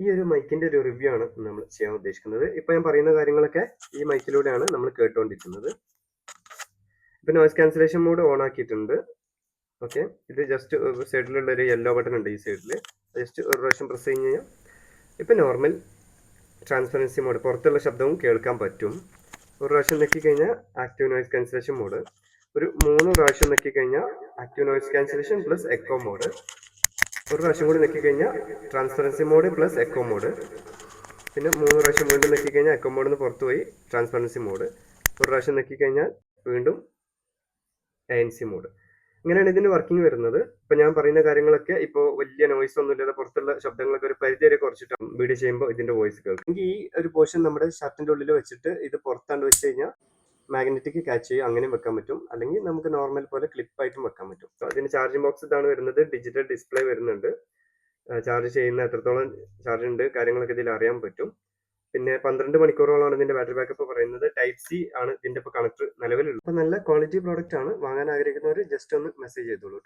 ഈ ഒരു മൈക്കിന്റെ ഒരു റിവ്യൂ ആണ് നമ്മൾ ചെയ്യാൻ ഉദ്ദേശിക്കുന്നത്. ഇപ്പൊ ഞാൻ പറയുന്ന കാര്യങ്ങളൊക്കെ ഈ മൈക്കിലൂടെയാണ് നമ്മൾ കേട്ടുകൊണ്ടിരിക്കുന്നത്. ഇപ്പൊ നോയ്സ് ക്യാൻസലേഷൻ മോഡ് ഓൺ ആക്കിയിട്ടുണ്ട്. ഓക്കെ, ഇത് ജസ്റ്റ് സൈഡിലുള്ള ഒരു യെല്ലോ ബട്ടൺ ഉണ്ട് ഈ സൈഡിൽ, ജസ്റ്റ് ഒരു പ്രാവശ്യം പ്രസ് ചെയ്ത് കഴിഞ്ഞാൽ ഇപ്പൊ നോർമൽ ട്രാൻസ്പെറൻസി മോഡ്, പുറത്തുള്ള ശബ്ദവും കേൾക്കാൻ പറ്റും. ഒരു പ്രാവശ്യം നെക്കിക്കഴിഞ്ഞാൽ ആക്റ്റീവ് നോയ്സ് ക്യാൻസലേഷൻ മോഡ്, ഒരു 3 പ്രാവശ്യം നെക്കിക്കഴിഞ്ഞാൽ active noise cancellation plus echo mode, ഒരു പ്രാവശ്യം കൂടി നെക്കിക്കഴിഞ്ഞാൽ transparency mode plus echo mode, പിന്നെ 3 പ്രാവശ്യം വീണ്ടും നെക്കിക്കഴിഞ്ഞാൽ എക്കോ മോഡിൽ നിന്ന് പുറത്തു പോയി ട്രാൻസ്പെറൻസി മോഡ്, ഒരു പ്രാവശ്യം നെക്കിക്കഴിഞ്ഞാൽ വീണ്ടും ANC മോഡ്. ഇങ്ങനെയാണ് ഇതിന്റെ വർക്കിംഗ് വരുന്നത്. ഇപ്പൊ ഞാൻ പറയുന്ന കാര്യങ്ങളൊക്കെ ഇപ്പോൾ വലിയ നോയ്സ് ഒന്നും ഇല്ലാതെ പുറത്തുള്ള ശബ്ദങ്ങളൊക്കെ ഒരു പരിധി വരെ കുറച്ചിട്ട് വീഡിയോ ചെയ്യുമ്പോൾ ഇതിന്റെ വോയിസ് കേൾക്കും. ഈ ഒരു പോർഷൻ നമ്മുടെ ഷർട്ടിന്റെ ഉള്ളിൽ വെച്ചിട്ട് ഇത് പുറത്താണ്ട് വെച്ച് കഴിഞ്ഞാൽ മാഗ്നറ്റിക് ക്യാച്ച് ചെയ്യും, അങ്ങനെയും വെക്കാൻ പറ്റും. അല്ലെങ്കിൽ നമുക്ക് നോർമൽ പോലെ ക്ലിപ്പായിട്ടും വെക്കാൻ പറ്റും. അതിന് ചാർജിങ് ബോക്സ് ഇതാണ് വരുന്നത്. ഡിജിറ്റൽ ഡിസ്പ്ലേ വരുന്നുണ്ട്. ചാർജ് ചെയ്യുന്ന എത്രത്തോളം ചാർജ് ഉണ്ട് കാര്യങ്ങളൊക്കെ ഇതിൽ അറിയാൻ പറ്റും. പിന്നെ 12 മണിക്കൂറോളാണ് ഇതിന്റെ ബാറ്ററി ബാക്കപ്പ് പറയുന്നത്. ടൈപ്പ് സി ആണ് ഇതിന്റെ ഇപ്പോൾ കണക്ടർ നിലവിലുള്ളത്. അപ്പോൾ നല്ല ക്വാളിറ്റി പ്രോഡക്റ്റ് ആണ്. വാങ്ങാൻ ആഗ്രഹിക്കുന്നവർ ജസ്റ്റ് ഒന്ന് മെസ്സേജ് ചെയ്തോളൂ.